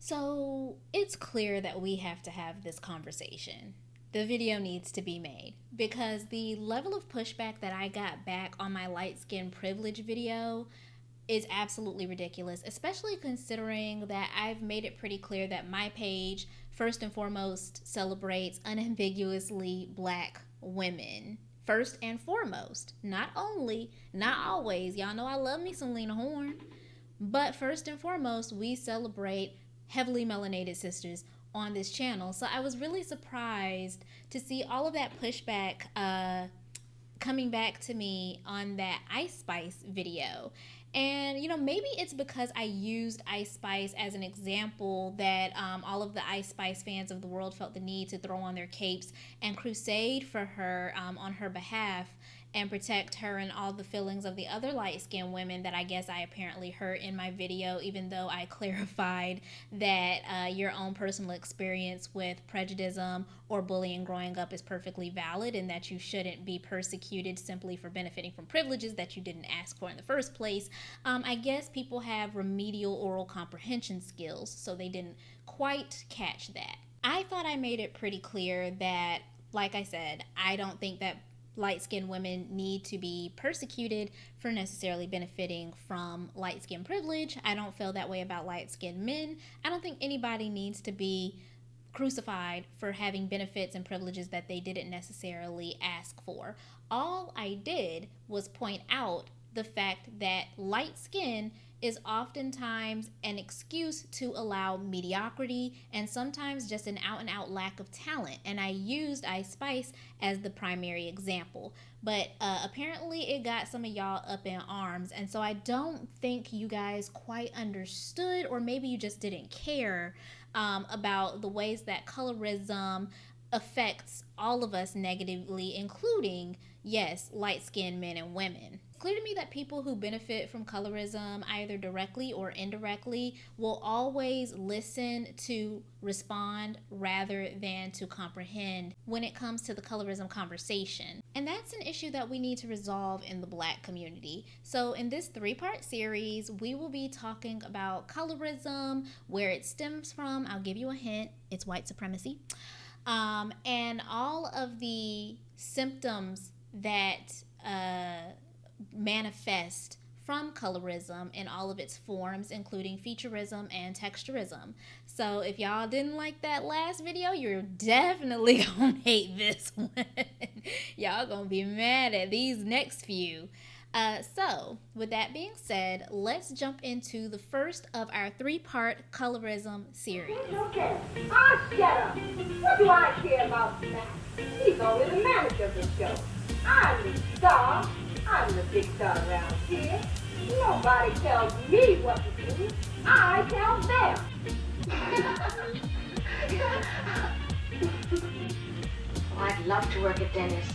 So it's clear that we have to have this conversation. The video needs to be made because the level of pushback that I got back on my light skin privilege video is absolutely ridiculous, especially considering that I've made it pretty clear that my page, first and foremost, celebrates unambiguously black women. First and foremost, not only, not always. Y'all know I love me some Lena Horne. But first and foremost, we celebrate heavily melanated sisters on this channel. So I was really surprised to see all of that pushback coming back to me on that Ice Spice video. And, maybe it's because I used Ice Spice as an example that all of the Ice Spice fans of the world felt the need to throw on their capes and crusade for her on her behalf and protect her and all the feelings of the other light-skinned women that I guess I apparently hurt in my video, even though I clarified that your own personal experience with prejudice or bullying growing up is perfectly valid and that you shouldn't be persecuted simply for benefiting from privileges that you didn't ask for in the first place. I guess people have remedial oral comprehension skills, so they didn't quite catch that. I thought I made it pretty clear that, like I said, I don't think that light-skinned women need to be persecuted for necessarily benefiting from light-skinned privilege. I don't feel that way about light-skinned men. I don't think anybody needs to be crucified for having benefits and privileges that they didn't necessarily ask for. All I did was point out the fact that light skin is oftentimes an excuse to allow mediocrity and sometimes just an out-and-out lack of talent. And I used Ice Spice as the primary example. But apparently it got some of y'all up in arms. And so I don't think you guys quite understood, or maybe you just didn't care about the ways that colorism affects all of us negatively, including, yes, light-skinned men and women. It's clear to me that people who benefit from colorism, either directly or indirectly, will always listen to respond rather than to comprehend when it comes to the colorism conversation. And that's an issue that we need to resolve in the Black community. So in this 3-part series, we will be talking about colorism, where it stems from. I'll give you a hint. It's white supremacy. And all of the symptoms that manifest from colorism in all of its forms, including featureism and texturism. So if y'all didn't like that last video, you're definitely gonna hate this one. Y'all gonna be mad at these next few. So with that being said, let's jump into the first of our 3-part colorism series. Okay, I'll shut up. What do I care about that? He's only the manager of the show. I'm the star. I'm the big star around here. Nobody tells me what to do. I tell them. Oh, I'd love to work at Dennis.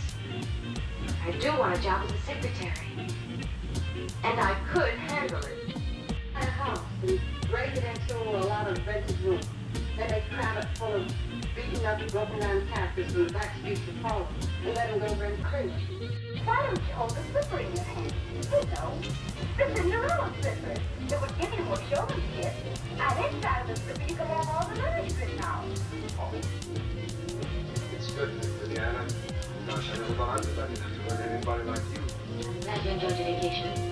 I do want a job as a secretary. And I could handle it. A house is residential with a lot of rented rooms. Then they cram it full of beaten up, broken down cactus and back streets of Paul and let them go rent cringe. Why don't you hold the slipper in your hand? You know, the Cinderella slipper that would give you what shoulders get. And inside of the slipper you can have all the letters written out. Oh. It's good, Indiana. Gosh, I never thought I'd have to learn anybody like you. I'm glad you enjoyed your vacation.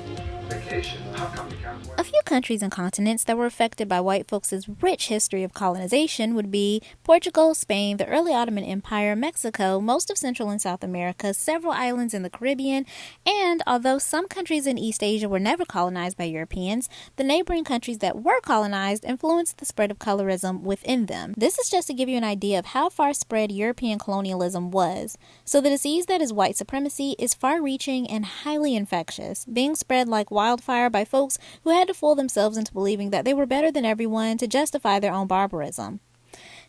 Vacation? How come you can't work? A few countries and continents that were affected by white folks' rich history of colonization would be Portugal, Spain, the early Ottoman Empire, Mexico, most of Central and South America, several islands in the Caribbean, and although some countries in East Asia were never colonized by Europeans, the neighboring countries that were colonized influenced the spread of colorism within them. This is just to give you an idea of how far spread European colonialism was. So the disease that is white supremacy is far-reaching and highly infectious, being spread like wildfire by folks who had to fool themselves into believing that they were better than everyone to justify their own barbarism.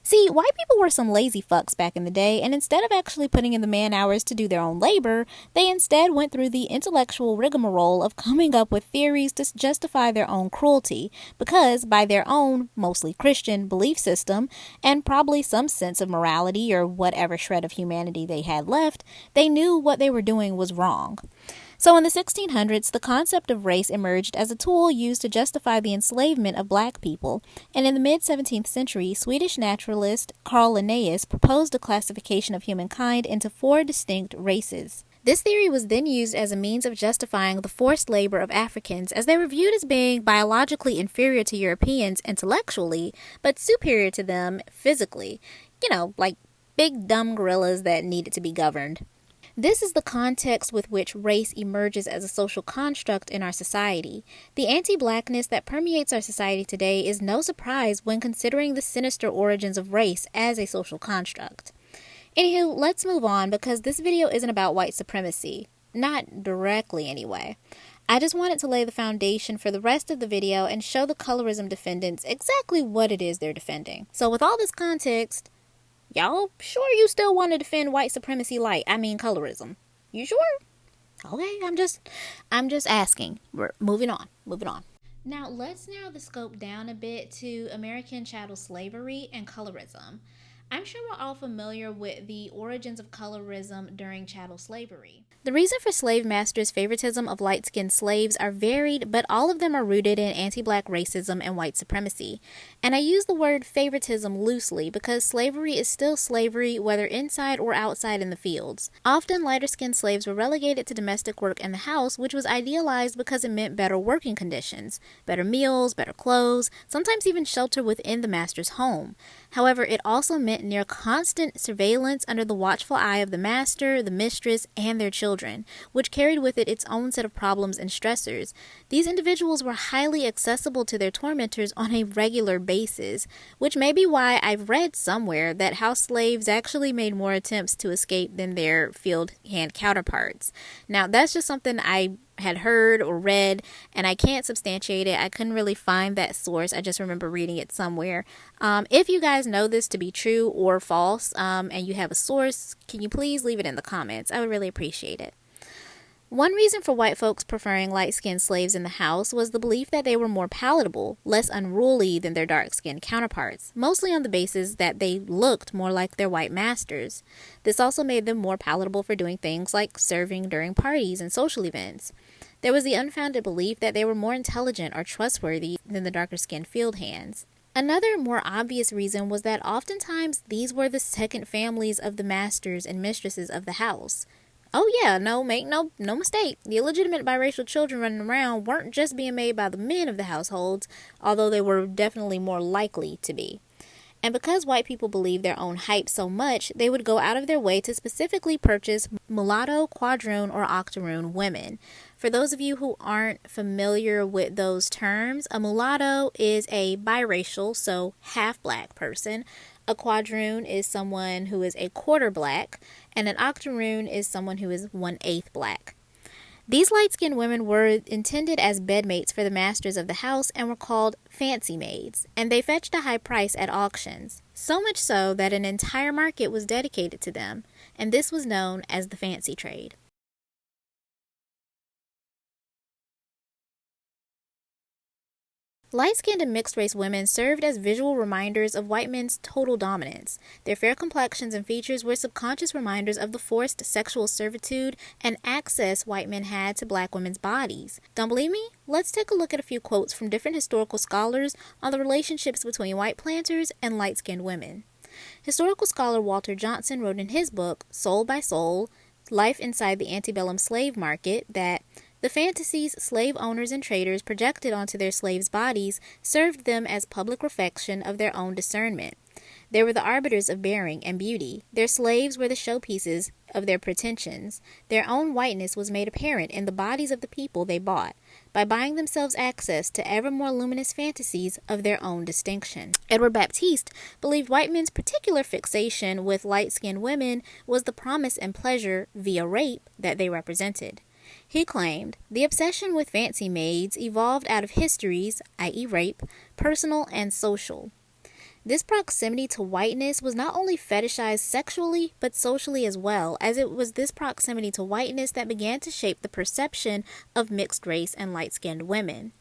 See, white people were some lazy fucks back in the day, and instead of actually putting in the man hours to do their own labor, they instead went through the intellectual rigmarole of coming up with theories to justify their own cruelty, because by their own, mostly Christian, belief system, and probably some sense of morality or whatever shred of humanity they had left, they knew what they were doing was wrong. So in the 1600s, the concept of race emerged as a tool used to justify the enslavement of black people, and in the mid-17th century, Swedish naturalist Carl Linnaeus proposed a classification of humankind into 4 distinct races. This theory was then used as a means of justifying the forced labor of Africans, as they were viewed as being biologically inferior to Europeans intellectually, but superior to them physically. Like big dumb gorillas that needed to be governed. This is the context with which race emerges as a social construct in our society. The anti-blackness that permeates our society today is no surprise when considering the sinister origins of race as a social construct. Anywho, let's move on because this video isn't about white supremacy. Not directly, anyway. I just wanted to lay the foundation for the rest of the video and show the colorism defendants exactly what it is they're defending. So with all this context, y'all sure you still want to defend white supremacy light? I mean colorism. You sure? Okay, I'm just asking. We're moving on. Now let's narrow the scope down a bit to American chattel slavery and colorism. I'm sure we're all familiar with the origins of colorism during chattel slavery. The reason for slave masters' favoritism of light-skinned slaves are varied, but all of them are rooted in anti-black racism and white supremacy. And I use the word favoritism loosely because slavery is still slavery whether inside or outside in the fields. Often lighter-skinned slaves were relegated to domestic work in the house, which was idealized because it meant better working conditions, better meals, better clothes, sometimes even shelter within the master's home. However, it also meant near constant surveillance under the watchful eye of the master, the mistress, and their children, which carried with it its own set of problems and stressors. These individuals were highly accessible to their tormentors on a regular basis, which may be why I've read somewhere that house slaves actually made more attempts to escape than their field hand counterparts. Now, that's just something I had heard or read, and I can't substantiate it. I couldn't really find that source. I just remember reading it somewhere. If you guys know this to be true or false, and you have a source, can you please leave it in the comments? I would really appreciate it. One reason for white folks preferring light-skinned slaves in the house was the belief that they were more palatable, less unruly than their dark-skinned counterparts, mostly on the basis that they looked more like their white masters. This also made them more palatable for doing things like serving during parties and social events. There was the unfounded belief that they were more intelligent or trustworthy than the darker-skinned field hands. Another more obvious reason was that oftentimes these were the second families of the masters and mistresses of the house. Oh yeah, make no mistake. The illegitimate biracial children running around weren't just being made by the men of the households, although they were definitely more likely to be. And because white people believed their own hype so much, they would go out of their way to specifically purchase mulatto, quadroon, or octoroon women. For those of you who aren't familiar with those terms, a mulatto is a biracial, so half-black person. A quadroon is someone who is a quarter black, and an octoroon is someone who is 1/8 black. These light-skinned women were intended as bedmates for the masters of the house and were called fancy maids, and they fetched a high price at auctions, so much so that an entire market was dedicated to them, and this was known as the fancy trade. Light-skinned and mixed-race women served as visual reminders of white men's total dominance. Their fair complexions and features were subconscious reminders of the forced sexual servitude and access white men had to black women's bodies. Don't believe me? Let's take a look at a few quotes from different historical scholars on the relationships between white planters and light-skinned women. Historical scholar Walter Johnson wrote in his book, Soul by Soul, Life Inside the Antebellum Slave Market, that the fantasies slave owners and traders projected onto their slaves' bodies served them as public reflection of their own discernment. They were the arbiters of bearing and beauty. Their slaves were the showpieces of their pretensions. Their own whiteness was made apparent in the bodies of the people they bought, by buying themselves access to ever more luminous fantasies of their own distinction. Edward Baptiste believed white men's particular fixation with light-skinned women was the promise and pleasure via rape that they represented. He claimed, the obsession with fancy maids evolved out of histories, i.e. rape, personal and social. This proximity to whiteness was not only fetishized sexually, but socially as well, as it was this proximity to whiteness that began to shape the perception of mixed race and light-skinned women.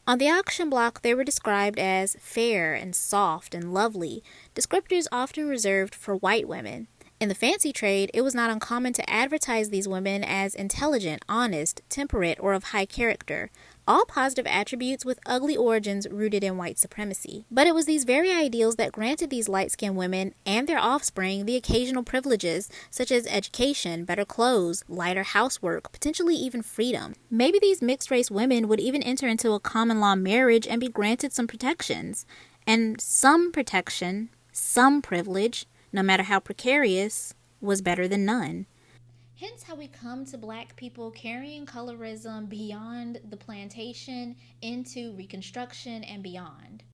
On the auction block, they were described as fair and soft and lovely, descriptors often reserved for white women. In the fancy trade, it was not uncommon to advertise these women as intelligent, honest, temperate, or of high character, all positive attributes with ugly origins rooted in white supremacy. But it was these very ideals that granted these light-skinned women and their offspring the occasional privileges, such as education, better clothes, lighter housework, potentially even freedom. Maybe these mixed-race women would even enter into a common-law marriage and be granted some protections. And some protection, some privilege, no matter how precarious, was better than none. Hence how we come to Black people carrying colorism beyond the plantation into Reconstruction and beyond.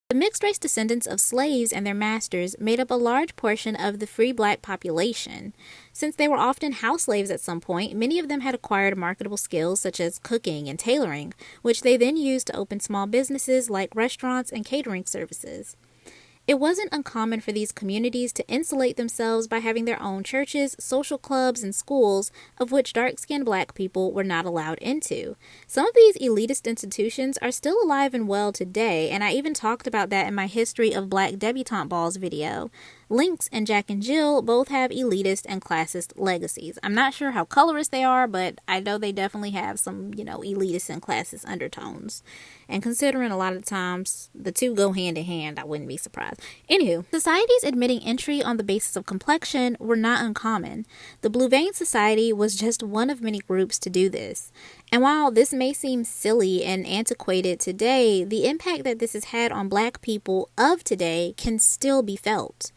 The mixed-race descendants of slaves and their masters made up a large portion of the free Black population. Since they were often house slaves at some point, many of them had acquired marketable skills such as cooking and tailoring, which they then used to open small businesses like restaurants and catering services. It wasn't uncommon for these communities to insulate themselves by having their own churches, social clubs, and schools, of which dark-skinned Black people were not allowed into. Some of these elitist institutions are still alive and well today, and I even talked about that in my History of Black Debutante Balls video. Lynx and Jack and Jill both have elitist and classist legacies. I'm not sure how colorist they are, but I know they definitely have some, elitist and classist undertones. And considering a lot of the times the two go hand in hand, I wouldn't be surprised. Anywho, societies admitting entry on the basis of complexion were not uncommon. The Blue Vein Society was just one of many groups to do this. And while this may seem silly and antiquated today, the impact that this has had on Black people of today can still be felt.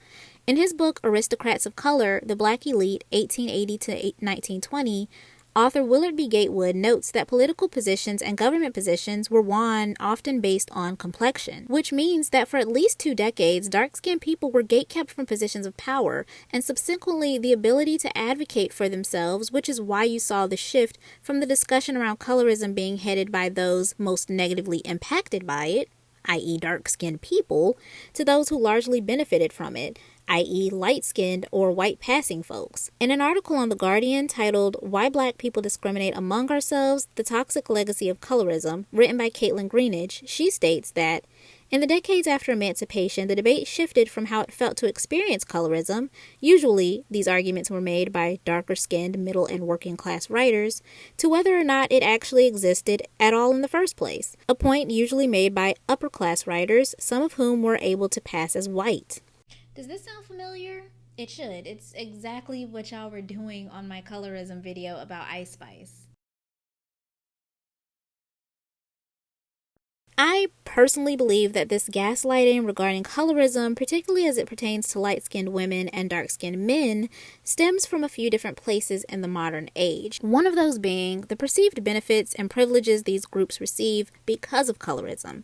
In his book, Aristocrats of Color, The Black Elite, 1880 to 1920, author Willard B. Gatewood notes that political positions and government positions were won often based on complexion, which means that for at least 2 decades, dark-skinned people were gatekept from positions of power, and subsequently the ability to advocate for themselves, which is why you saw the shift from the discussion around colorism being headed by those most negatively impacted by it, i.e. dark-skinned people, to those who largely benefited from it, i.e. light-skinned or white-passing folks. In an article on The Guardian titled Why Black People Discriminate Among Ourselves, The Toxic Legacy of Colorism, written by Caitlin Greenidge, she states that in the decades after emancipation, the debate shifted from how it felt to experience colorism. Usually, these arguments were made by darker-skinned, middle and working-class writers, to whether or not it actually existed at all in the first place, a point usually made by upper-class writers, some of whom were able to pass as white. Does this sound familiar? It should. It's exactly what y'all were doing on my colorism video about Ice Spice. I personally believe that this gaslighting regarding colorism, particularly as it pertains to light-skinned women and dark-skinned men, stems from a few different places in the modern age. One of those being the perceived benefits and privileges these groups receive because of colorism.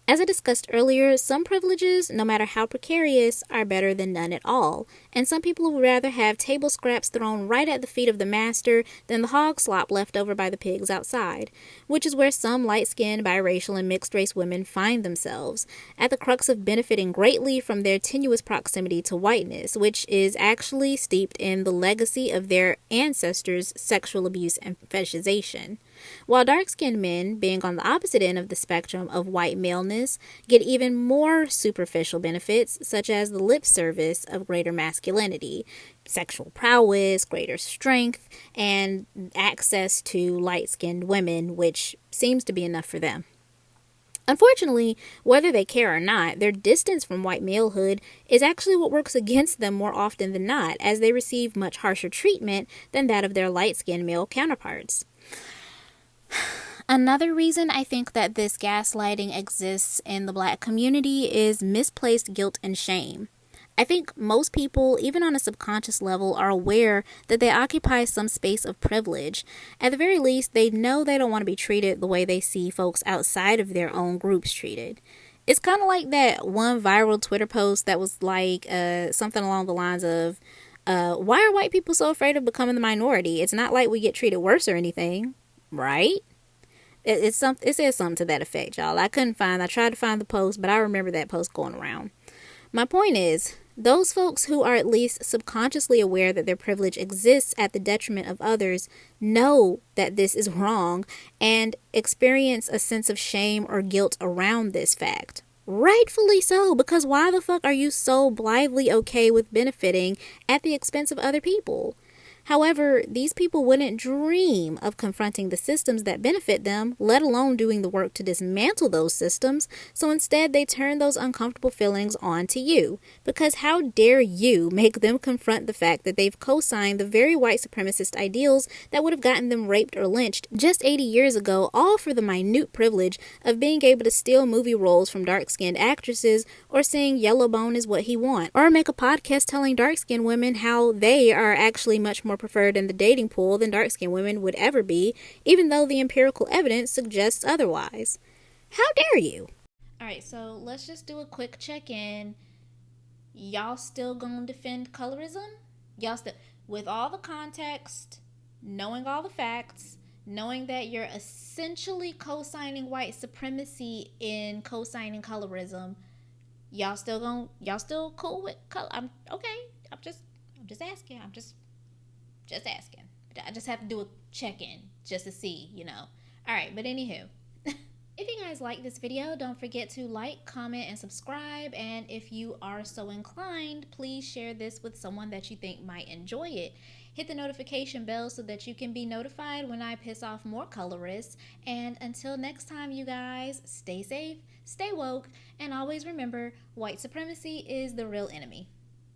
As I discussed earlier, some privileges, no matter how precarious, are better than none at all, and some people would rather have table scraps thrown right at the feet of the master than the hog slop left over by the pigs outside, which is where some light-skinned, biracial, and mixed-race women find themselves, at the crux of benefiting greatly from their tenuous proximity to whiteness, which is actually steeped in the legacy of their ancestors' sexual abuse and fetishization. While dark-skinned men, being on the opposite end of the spectrum of white maleness, get even more superficial benefits, such as the lip service of greater masculinity, sexual prowess, greater strength, and access to light-skinned women, which seems to be enough for them. Unfortunately, whether they care or not, their distance from white malehood is actually what works against them more often than not, as they receive much harsher treatment than that of their light-skinned male counterparts. Another reason I think that this gaslighting exists in the Black community is misplaced guilt and shame. I think most people, even on a subconscious level, are aware that they occupy some space of privilege. At the very least, they know they don't want to be treated the way they see folks outside of their own groups treated. It's kind of like that one viral Twitter post that was like something along the lines of, why are white people so afraid of becoming the minority? It's not like we get treated worse or anything, right? It says something to that effect, y'all. I tried to find the post, but I remember that post going around. My point is, those folks who are at least subconsciously aware that their privilege exists at the detriment of others know that this is wrong and experience a sense of shame or guilt around this fact. Rightfully so, because why the fuck are you so blithely okay with benefiting at the expense of other people? However, these people wouldn't dream of confronting the systems that benefit them, let alone doing the work to dismantle those systems, so instead they turn those uncomfortable feelings on to you. Because how dare you make them confront the fact that they've co-signed the very white supremacist ideals that would have gotten them raped or lynched just 80 years ago, all for the minute privilege of being able to steal movie roles from dark-skinned actresses, or saying Yellowbone is what he wants, or make a podcast telling dark-skinned women how they are actually much more preferred in the dating pool than dark-skinned women would ever be, even though the empirical evidence suggests otherwise. How dare you? Alright, so let's just do a quick check-in. Y'all still gonna defend colorism? Y'all still, with all the context, knowing all the facts, knowing that you're essentially co-signing white supremacy in co-signing colorism, y'all still cool with color? I'm okay. I'm just asking. I'm just asking. I just have to do a check-in just to see, All right, but anywho, if you guys like this video, don't forget to like, comment, and subscribe. And if you are so inclined, please share this with someone that you think might enjoy it. Hit the notification bell so that you can be notified when I piss off more colorists. And until next time, you guys, stay safe, stay woke, and always remember, white supremacy is the real enemy.